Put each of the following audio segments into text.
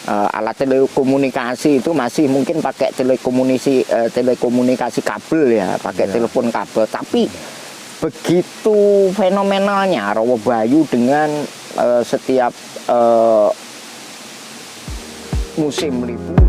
alat telekomunikasi itu masih mungkin pakai telekomunikasi kabel ya, pakai telepon kabel. Tapi begitu fenomenalnya Rawabayu dengan setiap musim liburan.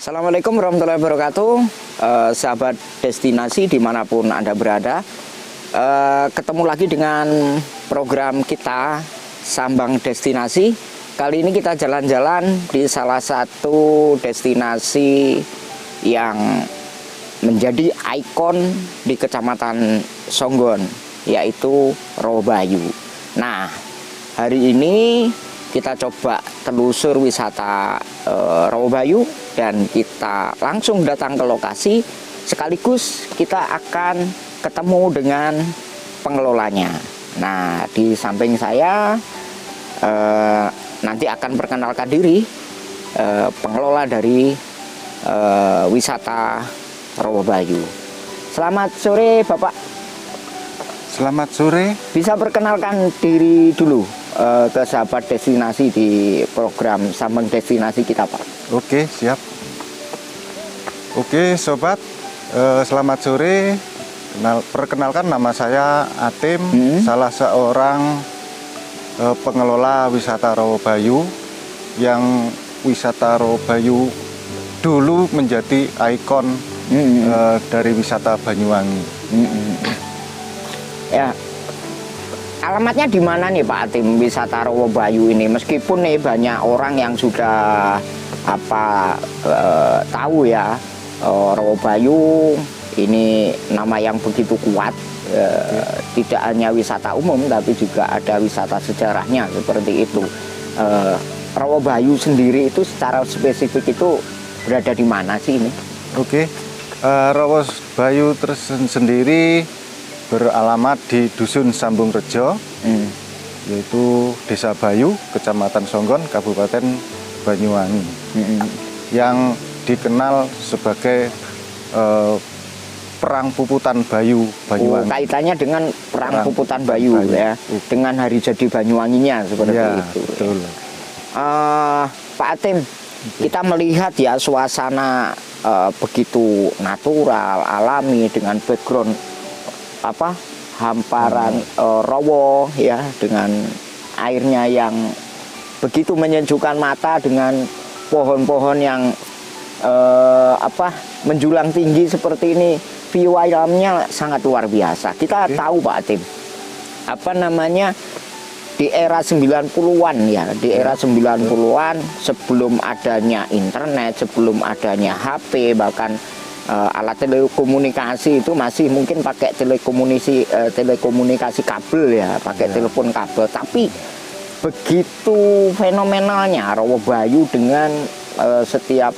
Assalamualaikum warahmatullahi wabarakatuh, sahabat destinasi dimanapun Anda berada. Ketemu lagi dengan program kita Sambang Destinasi. Kali ini kita jalan-jalan di salah satu destinasi yang menjadi ikon di Kecamatan Songgon, yaitu Rawabayu. Nah, hari ini kita coba telusur wisata Rawabayu dan kita langsung datang ke lokasi, sekaligus kita akan ketemu dengan pengelolanya. Nah, di samping saya nanti akan perkenalkan diri pengelola dari wisata Rawabayu. Selamat sore Bapak. Selamat sore. Bisa perkenalkan diri dulu ke sahabat destinasi di program Sambang Destinasi kita, Pak. Oke, siap. Oke, sobat, selamat sore. Perkenalkan, nama saya Atim, salah seorang pengelola wisata Rawabayu, yang wisata Rawabayu dulu menjadi ikon dari wisata Banyuwangi. Ya. Alamatnya di mana nih Pak Atim wisata Rawabayu ini? Meskipun nih banyak orang yang sudah tahu ya, Rawabayu ini nama yang begitu kuat, tidak hanya wisata umum tapi juga ada wisata sejarahnya seperti itu. Rawabayu sendiri itu secara spesifik itu berada di mana sih ini? Oke, Rawabayu sendiri beralamat di Dusun Sambung Rejo, yaitu Desa Bayu, Kecamatan Songgon, Kabupaten Banyuwangi, yang dikenal sebagai Perang Puputan Bayu Banyuwangi. Kaitannya dengan Perang Puputan Bayu ya, dengan hari jadi Banyuwanginya seperti ya, itu. Betul. Pak Atim, kita melihat ya suasana begitu natural, alami dengan background hamparan rawa ya, dengan airnya yang begitu menyejukkan mata, dengan pohon-pohon yang menjulang tinggi seperti ini. View alamnya sangat luar biasa. Kita tahu Pak Atim, di era 90-an ya, di era 90-an, sebelum adanya internet, sebelum adanya HP, bahkan alat telekomunikasi itu masih mungkin pakai telekomunikasi kabel ya, pakai telepon kabel. Tapi begitu fenomenalnya Rawabayu dengan setiap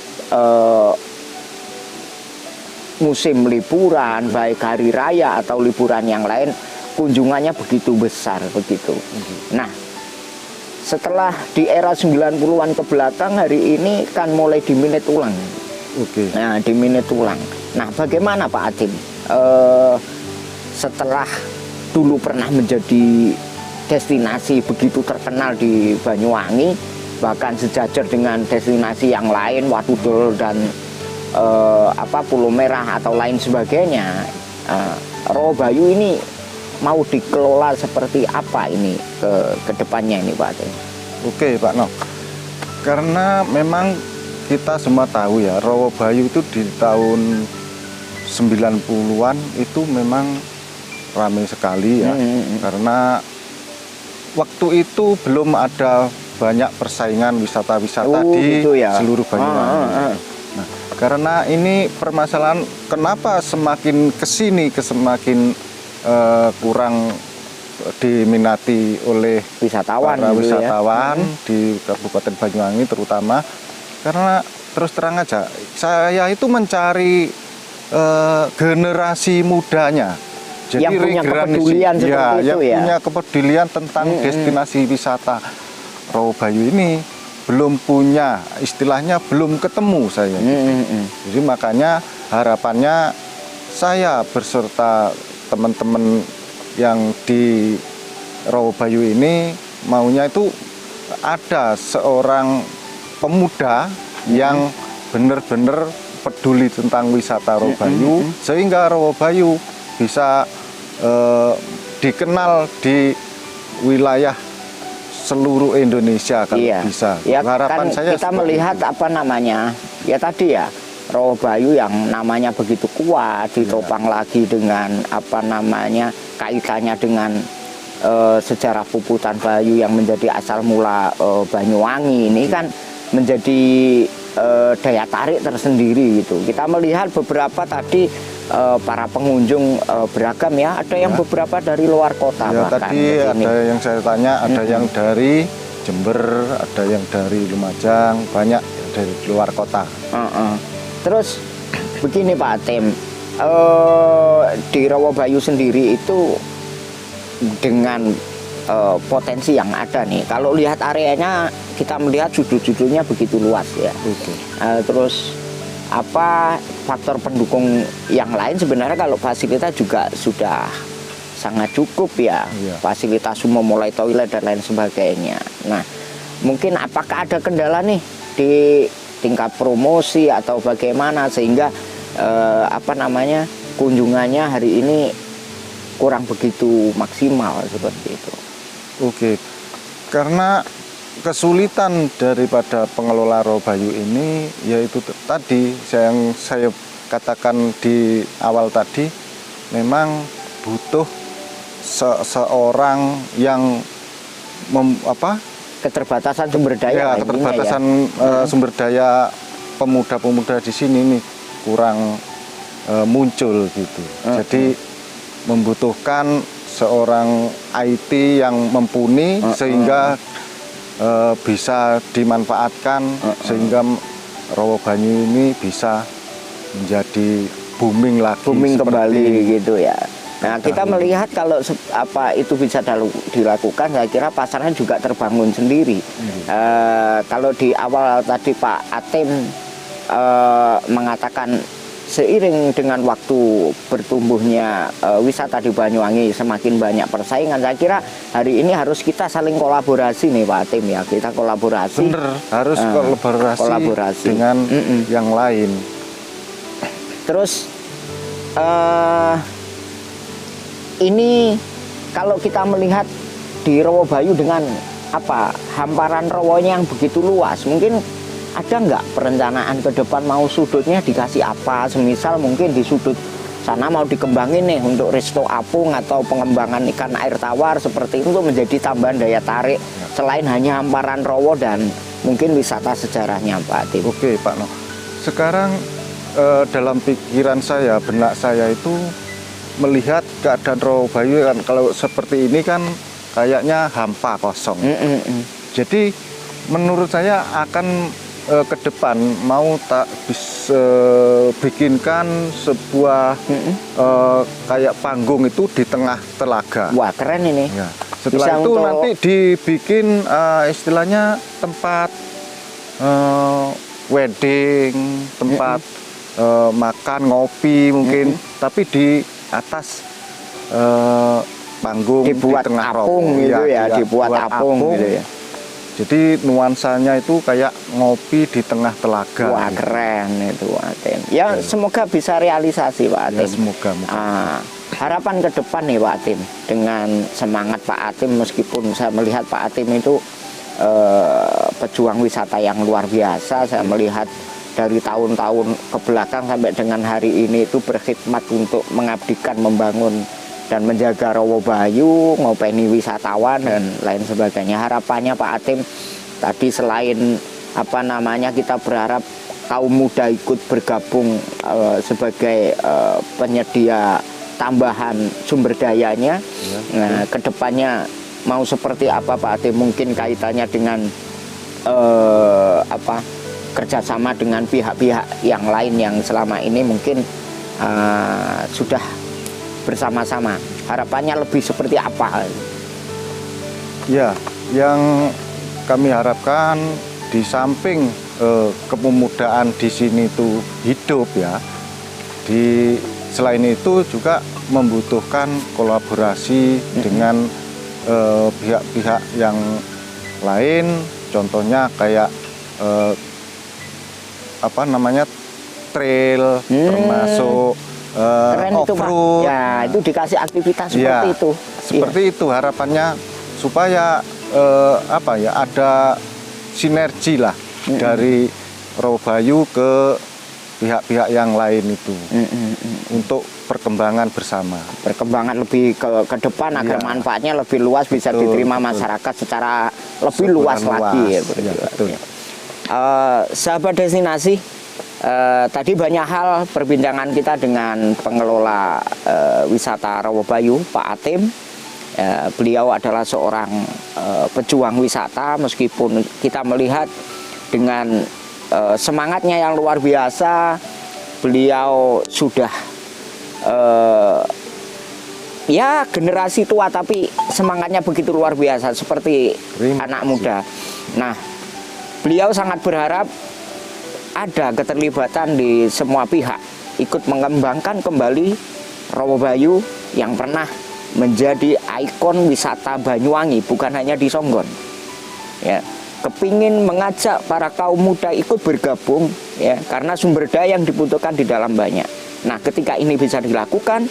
musim liburan, baik hari raya atau liburan yang lain, kunjungannya begitu besar begitu. Nah, setelah di era 90-an ke belakang, hari ini kan mulai diminati ulang. Nah, diminati ulang. Nah, bagaimana Pak Atim? Setelah dulu pernah menjadi destinasi begitu terkenal di Banyuwangi, bahkan sejajar dengan destinasi yang lain, Watudol dan Pulau Merah atau lain sebagainya, Rawabayu ini mau dikelola seperti apa ini ke depannya ini Pak Atim? Oke Pak No, karena memang kita semua tahu ya, Rawabayu itu di tahun 90-an itu memang ramai sekali ya, karena waktu itu belum ada banyak persaingan wisata-wisata di gitu ya? Seluruh Banyuwangi. Nah, karena ini permasalahan kenapa semakin kesini semakin kurang diminati oleh wisatawan para gitu ya. wisatawan di Kabupaten Banyuwangi terutama, karena terus terang aja saya itu mencari generasi mudanya. Jadi Yang punya regenerasi, kepedulian seperti itu yang ya. punya kepedulian tentang destinasi wisata Rawabayu ini belum punya, istilahnya belum ketemu saya. Jadi makanya harapannya saya beserta teman-teman yang di Rawabayu ini maunya itu ada seorang pemuda yang benar-benar peduli tentang wisata Rawabayu, sehingga Rawabayu bisa dikenal di wilayah seluruh Indonesia kalau bisa. Ya, Harapan kan saya kita seperti melihat itu. apa namanya, ya tadi ya Rawabayu yang namanya begitu kuat ditopang lagi dengan apa namanya kaitannya dengan sejarah Puputan Bayu yang menjadi asal mula Banyuwangi ini kan menjadi daya tarik tersendiri gitu. Kita melihat beberapa tadi para pengunjung beragam ya, ada yang beberapa dari luar kota Ya, bahkan tadi ini. ada yang saya tanya, ada yang dari Jember, ada yang dari Lumajang, banyak dari luar kota. Terus begini Pak Atim, di Rawabayu sendiri itu dengan potensi yang ada nih, kalau lihat areanya kita melihat sudut-sudutnya begitu luas ya. Terus apa faktor pendukung yang lain sebenarnya kalau fasilitas juga sudah sangat cukup ya. Fasilitas umum mulai toilet dan lain sebagainya. Nah, mungkin apakah ada kendala nih di tingkat promosi atau bagaimana sehingga apa namanya kunjungannya hari ini kurang begitu maksimal seperti itu? Karena kesulitan daripada pengelola Rawabayu ini yaitu tadi yang saya katakan di awal tadi, memang butuh seorang yang keterbatasan sumber daya. Keterbatasan sumber daya pemuda-pemuda di sini nih kurang muncul gitu. Jadi membutuhkan seorang IT yang mumpuni sehingga bisa dimanfaatkan sehingga Rawabayu ini bisa menjadi booming kembali gitu ya. Nah, kita melihat kalau apa itu bisa dilakukan, saya kira pasarnya juga terbangun sendiri. Kalau di awal tadi Pak Atim mengatakan seiring dengan waktu bertumbuhnya wisata di Banyuwangi semakin banyak persaingan, saya kira hari ini harus kita saling kolaborasi nih Pak Atim ya. Kita kolaborasi. Bener, harus kolaborasi dengan yang lain. Terus ini kalau kita melihat di Rawabayu dengan apa hamparan rawonya yang begitu luas, mungkin ada nggak perencanaan ke depan mau sudutnya dikasih apa? Semisal mungkin di sudut sana mau dikembangin nih untuk resto apung atau pengembangan ikan air tawar seperti itu untuk menjadi tambahan daya tarik selain hanya hamparan rawa dan mungkin wisata sejarahnya Pak Atim. Oke Pak No. Sekarang dalam pikiran saya, benak saya itu melihat keadaan Rawabayu kan kalau seperti ini kan kayaknya hampa kosong. Jadi menurut saya akan ke depan mau tak bisa bikinkan sebuah kayak panggung itu di tengah telaga. Wah keren ini. Ya. Setelah itu nanti dibikin istilahnya tempat wedding, tempat makan, ngopi mungkin, tapi di atas panggung dibuat di tengah apung gitu ya, dibuat apung gitu ya. Jadi nuansanya itu kayak ngopi di tengah telaga. Wah keren itu Pak Atim. Ya semoga bisa realisasi Pak Atim. Ya, semoga. Harapan ke depan nih Pak Atim dengan semangat Pak Atim, meskipun saya melihat Pak Atim itu pejuang wisata yang luar biasa. Saya melihat dari tahun-tahun ke belakang sampai dengan hari ini itu berkhidmat untuk mengabdikan, membangun dan menjaga Rawabayu, ngopeni wisatawan dan lain sebagainya. Harapannya Pak Atim tadi selain apa namanya kita berharap kaum muda ikut bergabung sebagai penyedia tambahan sumber dayanya. Ya, Nah, kedepannya mau seperti apa Pak Atim? Mungkin kaitannya dengan kerjasama dengan pihak-pihak yang lain yang selama ini mungkin sudah bersama-sama. Harapannya lebih seperti apa? Ya, yang kami harapkan di samping kepemudaan di sini itu hidup ya, selain itu juga membutuhkan kolaborasi dengan pihak-pihak yang lain, contohnya kayak trail, termasuk Keren itu Pak. off-road. Ya, itu dikasih aktivitas seperti itu. Seperti itu harapannya supaya ada sinergi lah dari Rawabayu ke pihak-pihak yang lain itu untuk perkembangan bersama. Perkembangan lebih ke depan agar manfaatnya lebih luas, bisa diterima masyarakat secara lebih luas lagi. Ya, betul. Sahabat destinasi, tadi banyak hal perbincangan kita dengan pengelola wisata Rawabayu, Pak Atim. Beliau adalah seorang pejuang wisata, meskipun kita melihat dengan semangatnya yang luar biasa. Beliau sudah ya generasi tua, tapi semangatnya begitu luar biasa seperti anak muda. Nah, beliau sangat berharap ada keterlibatan di semua pihak ikut mengembangkan kembali Rawabayu yang pernah menjadi ikon wisata Banyuwangi, bukan hanya di Songgon. Ya, kepingin mengajak para kaum muda ikut bergabung, ya, karena sumber daya yang dibutuhkan di dalam banyak. Nah, ketika ini bisa dilakukan,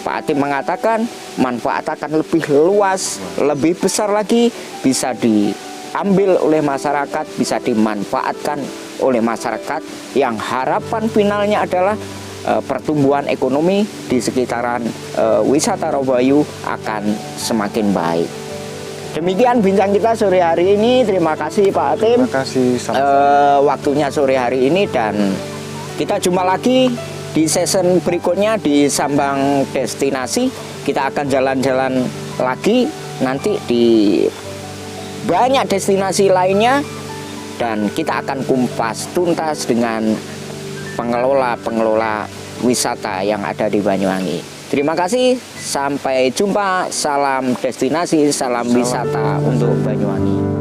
Pak Atim mengatakan manfaat akan lebih luas, lebih besar lagi, bisa diambil oleh masyarakat, bisa dimanfaatkan oleh masyarakat, yang harapan finalnya adalah pertumbuhan ekonomi di sekitaran wisata Rawabayu akan semakin baik. Demikian bincang kita sore hari ini. Terima kasih Pak Atim. Terima kasih waktunya sore hari ini, dan kita jumpa lagi di season berikutnya di Sambang Destinasi. Kita akan jalan-jalan lagi nanti di banyak destinasi lainnya, dan kita akan kumpas tuntas dengan pengelola wisata yang ada di Banyuwangi. Terima kasih, sampai jumpa. Salam destinasi, salam wisata untuk Banyuwangi.